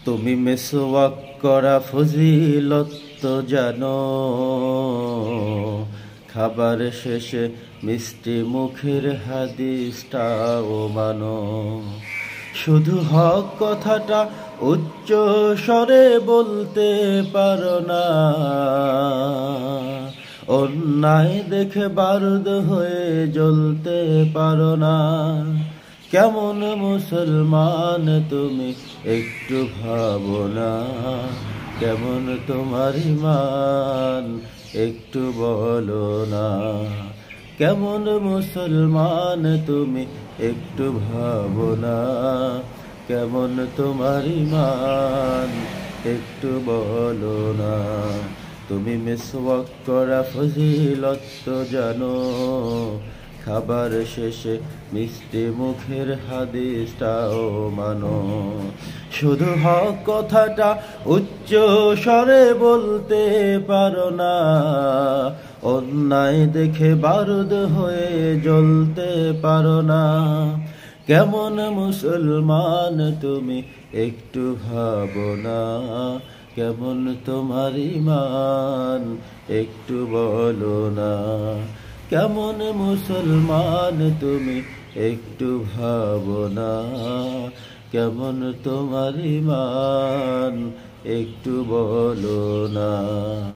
তুমি মেসওয়াক করা ফজিলত তো জানো, খাবার শেষে মিষ্টি মুখের হাদিসটাও মানো। শুধু হক কথাটা উচ্চ স্বরে বলতে পারো না, অন্যায় দেখে বারুদ হয়ে জ্বলতে পারো না। কেমন মুসলমান তুমি একটু ভাবো না, কেমন তোমার ঈমান একটু বলো না। কেমন মুসলমান তুমি একটু ভাবো না, কেমন তোমার ঈমান একটু বলো না। তুমি মিসওয়াক করা ফজিলত তো জানো, খাবার শেষে মিষ্টি মুখের হাদিসটাও মানো। শুধু হক কথাটা উচ্চ স্বরে বলতে পারো না, অন্যায় দেখে বারুদ হয়ে জ্বলতে পারো না। কেমন মুসলমান তুমি একটু ভাবো না, কেমন তোমার ঈমান একটু বলো না। কেমন মুসলমান তুমি একটু ভাবো না, কেমন তোমার ঈমান একটু বলো না।